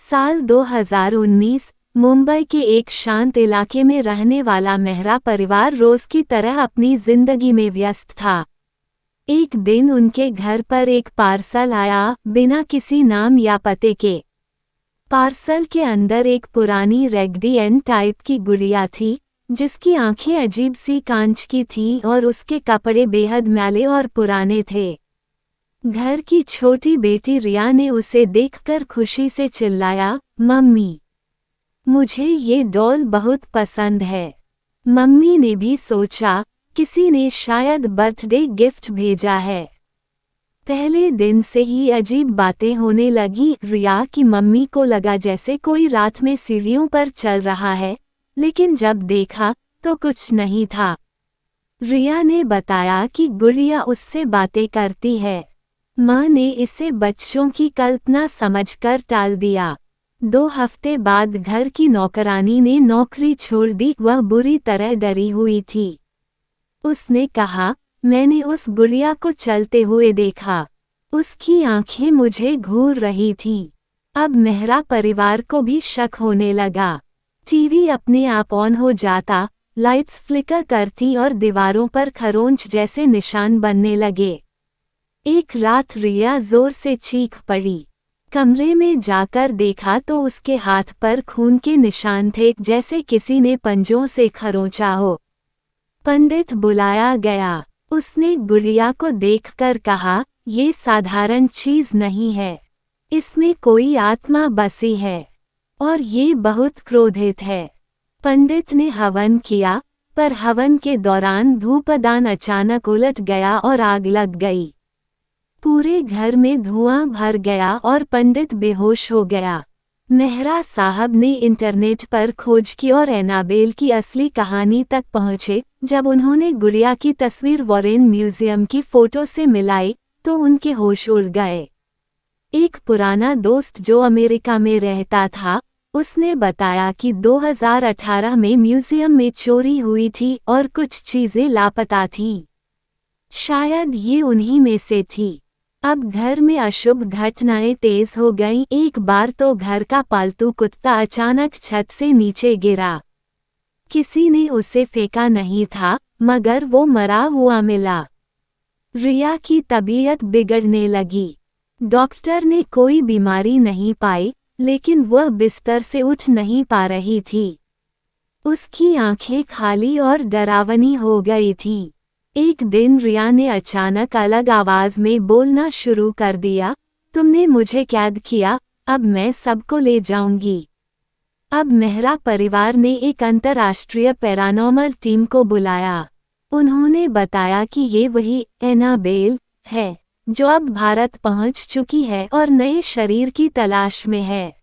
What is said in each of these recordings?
साल 2019, मुंबई के एक शांत इलाके में रहने वाला मेहरा परिवार रोज की तरह अपनी जिंदगी में व्यस्त था। एक दिन उनके घर पर एक पार्सल आया, बिना किसी नाम या पते के। पार्सल के अंदर एक पुरानी रेगडी एन टाइप की गुड़िया थी, जिसकी आंखें अजीब सी कांच की थीं और उसके कपड़े बेहद मैले और पुराने थे। घर की छोटी बेटी रिया ने उसे देखकर खुशी से चिल्लाया, मम्मी, मुझे ये डॉल बहुत पसंद है। मम्मी ने भी सोचा, किसी ने शायद बर्थडे गिफ्ट भेजा है। पहले दिन से ही अजीब बातें होने लगी। रिया की मम्मी को लगा जैसे कोई रात में सीढ़ियों पर चल रहा है, लेकिन जब देखा तो कुछ नहीं था। रिया ने बताया कि गुड़िया उससे बातें करती है। माँ ने इसे बच्चों की कल्पना समझकर टाल दिया। 2 हफ्ते बाद घर की नौकरानी ने नौकरी छोड़ दी। वह बुरी तरह डरी हुई थी। उसने कहा, मैंने उस गुड़िया को चलते हुए देखा। उसकी आंखें मुझे घूर रही थीं। अब मेहरा परिवार को भी शक होने लगा। टीवी अपने आप ऑन हो जाता, लाइट्स फ्लिकर करती और दीवारों पर खरोंच जैसे निशान बनने लगे। एक रात रिया जोर से चीख पड़ी। कमरे में जाकर देखा तो उसके हाथ पर खून के निशान थे, जैसे किसी ने पंजों से खरोंचा हो। पंडित बुलाया गया। उसने गुड़िया को देखकर कहा, ये साधारण चीज नहीं है, इसमें कोई आत्मा बसी है और ये बहुत क्रोधित है। पंडित ने हवन किया, पर हवन के दौरान धूपदान अचानक उलट गया और आग लग गई। पूरे घर में धुआं भर गया और पंडित बेहोश हो गया। मेहरा साहब ने इंटरनेट पर खोज की और एनाबेल की असली कहानी तक पहुंचे। जब उन्होंने गुड़िया की तस्वीर वॉरेन म्यूजियम की फोटो से मिलाई तो उनके होश उड़ गए। एक पुराना दोस्त जो अमेरिका में रहता था, उसने बताया कि 2018 में म्यूजियम में चोरी हुई थी और कुछ चीजें लापता थीं। शायद ये उन्हीं में से थी। अब घर में अशुभ घटनाएं तेज हो गईं। एक बार तो घर का पालतू कुत्ता अचानक छत से नीचे गिरा। किसी ने उसे फेंका नहीं था, मगर वो मरा हुआ मिला। रिया की तबीयत बिगड़ने लगी। डॉक्टर ने कोई बीमारी नहीं पाई, लेकिन वह बिस्तर से उठ नहीं पा रही थी। उसकी आंखें खाली और डरावनी हो गई थीं। एक दिन रिया ने अचानक अलग आवाज में बोलना शुरू कर दिया, तुमने मुझे कैद किया, अब मैं सबको ले जाऊंगी। अब मेहरा परिवार ने एक अंतर्राष्ट्रीय पैरानॉर्मल टीम को बुलाया। उन्होंने बताया कि ये वही एनाबेल है जो अब भारत पहुंच चुकी है और नए शरीर की तलाश में है।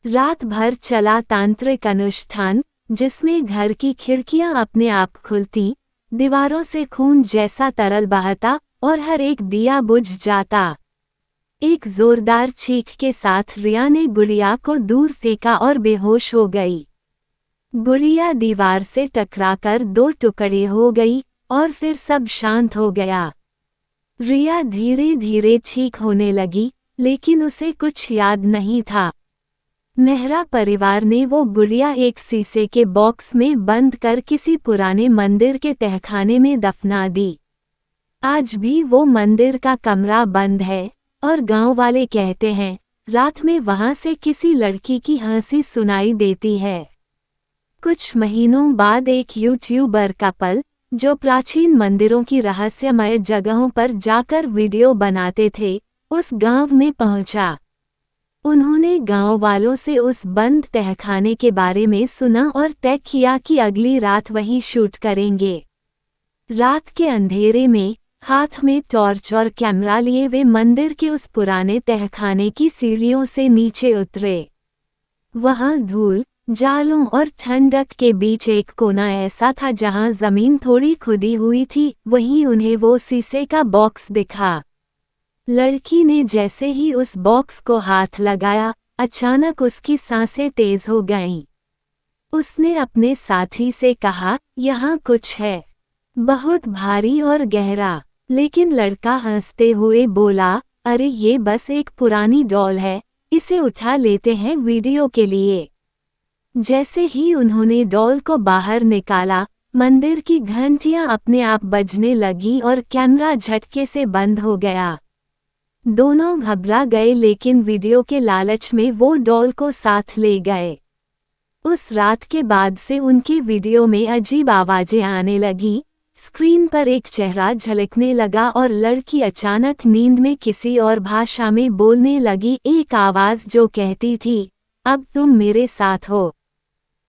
रात भर चला तांत्रिक अनुष्ठान, जिसमें घर की खिड़कियां अपने आप खुलती, दीवारों से खून जैसा तरल बहता और हर एक दिया बुझ जाता। एक जोरदार चीख के साथ रिया ने गुड़िया को दूर फेंका और बेहोश हो गई। गुड़िया दीवार से टकराकर 2 टुकड़े हो गई और फिर सब शांत हो गया। रिया धीरे धीरे ठीक होने लगी, लेकिन उसे कुछ याद नहीं था। मेहरा परिवार ने वो गुड़िया एक शीशे के बॉक्स में बंद कर किसी पुराने मंदिर के तहखाने में दफना दी। आज भी वो मंदिर का कमरा बंद है और गांव वाले कहते हैं, रात में वहां से किसी लड़की की हंसी सुनाई देती है। कुछ महीनों बाद एक यूट्यूबर कपल, जो प्राचीन मंदिरों की रहस्यमय जगहों पर जाकर वीडियो बनाते थे, उस गांव में पहुंचा। उन्होंने गांव वालों से उस बंद तहखाने के बारे में सुना और तय किया कि अगली रात वहीं शूट करेंगे। रात के अंधेरे में, हाथ में टॉर्च और कैमरा लिए वे मंदिर के उस पुराने तहखाने की सीढ़ियों से नीचे उतरे। वहां धूल, जालों और ठंडक के बीच एक कोना ऐसा था जहां जमीन थोड़ी खुदी हुई थी। वहीं उन्हें वो शीशे का बॉक्स दिखा। लड़की ने जैसे ही उस बॉक्स को हाथ लगाया, अचानक उसकी सांसें तेज हो गईं। उसने अपने साथी से कहा, यहाँ कुछ है, बहुत भारी और गहरा। लेकिन लड़का हंसते हुए बोला, अरे ये बस एक पुरानी डॉल है, इसे उठा लेते हैं वीडियो के लिए। जैसे ही उन्होंने डॉल को बाहर निकाला, मंदिर की घंटियां अपने आप बजने लगी और कैमरा झटके से बंद हो गया। दोनों घबरा गए, लेकिन वीडियो के लालच में वो डॉल को साथ ले गए। उस रात के बाद से उनके वीडियो में अजीब आवाजें आने लगीं, स्क्रीन पर एक चेहरा झलकने लगा और लड़की अचानक नींद में किसी और भाषा में बोलने लगी, एक आवाज जो कहती थी, अब तुम मेरे साथ हो।